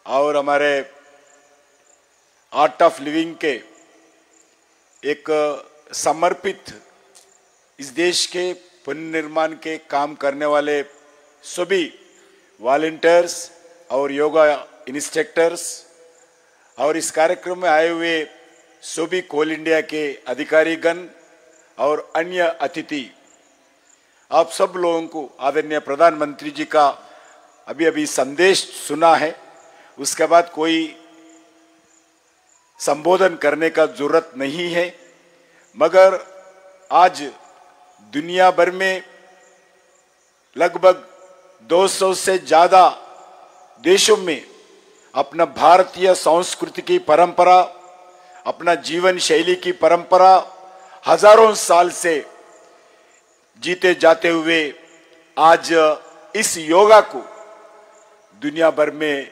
और हमारे art of living के एक समर्पित इस देश के पुनर्निर्माण के काम करने वाले सभी वॉलंटियर्स और योगा इंस्ट्रक्टर्स और इस कार्यक्रम में आए हुए सभी कोल इंडिया के अधिकारीगण और अन्य अतिथि, आप सब लोगों को आदरणीय प्रधानमंत्री जी का अभी अभी संदेश सुना है, उसके बाद कोई संबोधन करने का जरूरत नहीं है। मगर आज दुनिया भर में लगभग 200 से ज्यादा देशों में अपना भारतीय संस्कृति की परंपरा, अपना जीवन शैली की परंपरा हजारों साल से जीते जाते हुए आज इस योगा को दुनिया भर में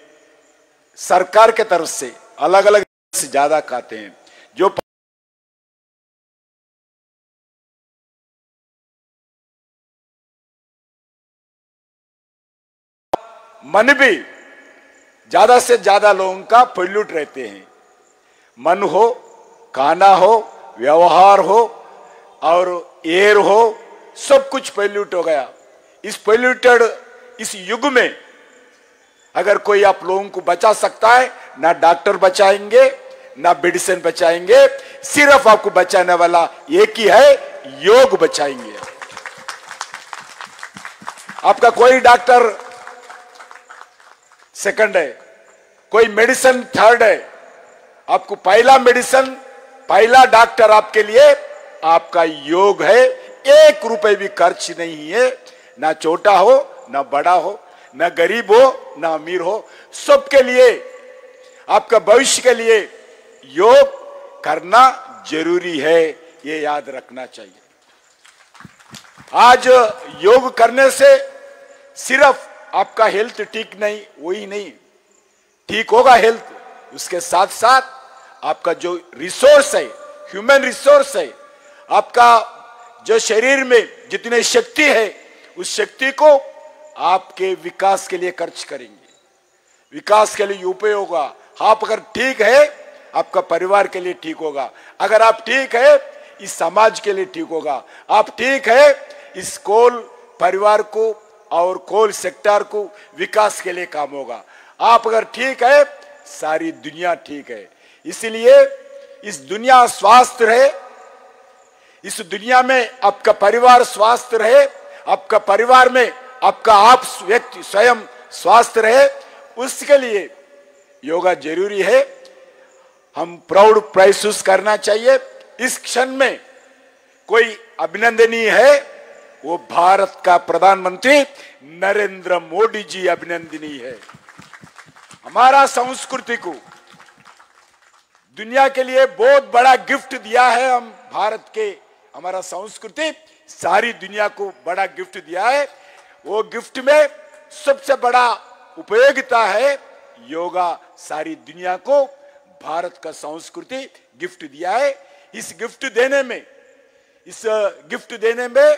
सरकार के तरफ से अलग अलग से ज्यादा खाते हैं। जो मन भी ज्यादा से ज्यादा लोगों का पोल्यूट रहते हैं। मन हो, खाना हो, व्यवहार हो और एयर हो, सब कुछ पोल्यूट हो गया। इस पोल्यूटेड इस युग में अगर कोई आप लोगों को बचा सकता है, ना डॉक्टर बचाएंगे ना मेडिसिन बचाएंगे, सिर्फ आपको बचाने वाला एक ही है, योग बचाएंगे। आपका कोई डॉक्टर सेकंड है, कोई मेडिसिन थर्ड है। आपको पहला मेडिसिन, पहला डॉक्टर आपके लिए आपका योग है। 1 रुपए भी खर्च नहीं है, ना छोटा हो ना बड़ा हो, ना गरीब हो ना अमीर हो, सबके लिए, आपका भविष्य के लिए योग करना जरूरी है, ये याद रखना चाहिए। आज योग करने से सिर्फ आपका हेल्थ ठीक नहीं, वही नहीं ठीक होगा हेल्थ, उसके साथ साथ आपका जो रिसोर्स है, ह्यूमन रिसोर्स है, आपका जो शरीर में जितने शक्ति है, उस शक्ति को आपके विकास के लिए खर्च करेंगे, विकास के लिए उपयोग होगा। आप अगर ठीक है, आपका परिवार के लिए ठीक होगा। अगर आप ठीक है, इस समाज के लिए ठीक होगा। आप ठीक है, इस कोल परिवार को और कोल सेक्टर को विकास के लिए काम होगा। आप अगर ठीक है, सारी दुनिया ठीक है। इसलिए इस दुनिया स्वस्थ रहे, इस दुनिया में आपका परिवार स्वस्थ रहे, आपका परिवार में आपका आप व्यक्ति स्वयं स्वस्थ रहे, उसके लिए योगा जरूरी है। हम प्राउड महसूस करना चाहिए। इस क्षण में कोई अभिनंदनीय है, वो भारत का प्रधानमंत्री नरेंद्र मोदी जी अभिनंदनीय है। हमारा संस्कृति को दुनिया के लिए बहुत बड़ा गिफ्ट दिया है। हम भारत के, हमारा संस्कृति सारी दुनिया को बड़ा गिफ्ट दिया है। वो गिफ्ट में सबसे बड़ा उपयोगिता है योगा। सारी दुनिया को भारत का संस्कृति गिफ्ट दिया है। इस गिफ्ट देने में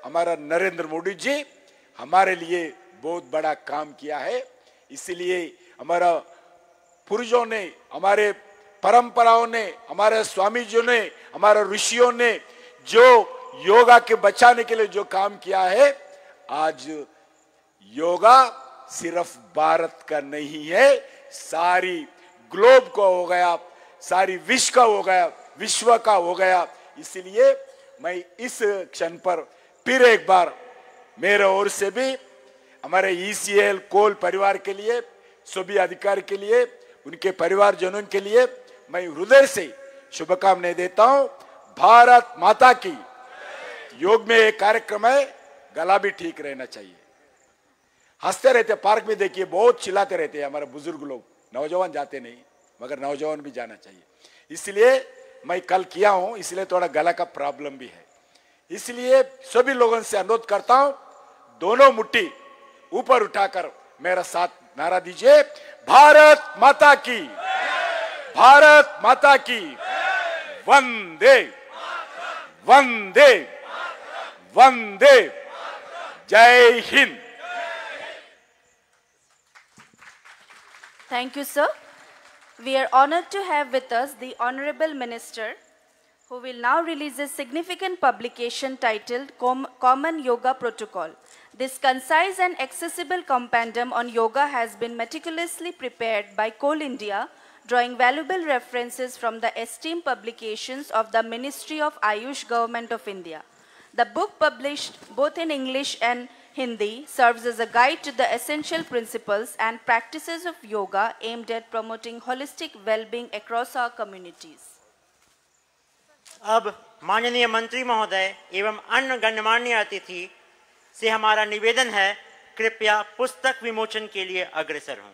हमारा नरेंद्र मोदी जी हमारे लिए बहुत बड़ा काम किया है। इसलिए हमारा पूर्वजों ने, हमारे परंपराओं ने, हमारे स्वामी जी ने, हमारे ऋषियों ने जो योगा के बचाने के लिए जो काम किया है, आज योगा सिर्फ भारत का नहीं है, सारी ग्लोब का हो गया, सारी विश्व का हो गया, विश्व का हो गया। इसलिए मैं इस क्षण पर फिर एक बार मेरे ओर से भी हमारे ईसीएल कोल परिवार के लिए, सभी अधिकारी के लिए, उनके परिवारजनों के लिए मैं हृदय से शुभकामनाएं देता हूं। भारत माता की। योग में एक कार्यक्रम है, गला भी ठीक रहना चाहिए। हंसते रहते, पार्क में देखिए बहुत चिल्लाते रहते हैं हमारे बुजुर्ग लोग, नौजवान जाते नहीं, मगर नौजवान भी जाना चाहिए। इसलिए मैं कल किया हूं, इसलिए थोड़ा गला का प्रॉब्लम भी है। इसलिए सभी लोगों से अनुरोध करता हूं, दोनों मुट्ठी ऊपर उठाकर मेरा साथ नारा दीजिए, भारत माता की, भारत माता की, वंदे वंदे वंदे, जय Hind. Thank you, sir. We are honored to have with us the Honorable Minister, who will now release a significant publication titled Common Yoga Protocol. This concise and accessible compendium on yoga has been meticulously prepared by Coal India, drawing valuable references from the esteemed publications of the Ministry of Ayush Government of India. The book, published both in English and Hindi, serves as a guide to the essential principles and practices of yoga aimed at promoting holistic well-being across our communities. अब माननीय मंत्री महोदय एवं अन्य गणमान्य अतिथि से हमारा निवेदन है, कृपया पुस्तक विमोचन के लिए अग्रसर हों।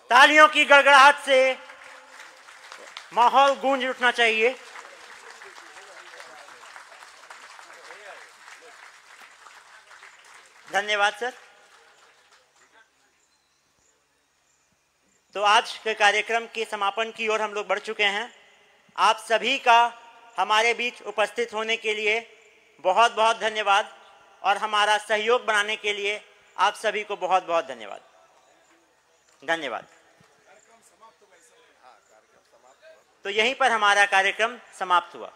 तालियों की गड़गड़ाहट से माहौल गूंज उठना चाहिए। धन्यवाद सर। तो आज के कार्यक्रम के समापन की ओर हम लोग बढ़ चुके हैं। आप सभी का हमारे बीच उपस्थित होने के लिए बहुत बहुत धन्यवाद और हमारा सहयोग बनाने के लिए आप सभी को बहुत बहुत धन्यवाद। धन्यवाद। तो यहीं पर हमारा कार्यक्रम समाप्त हुआ।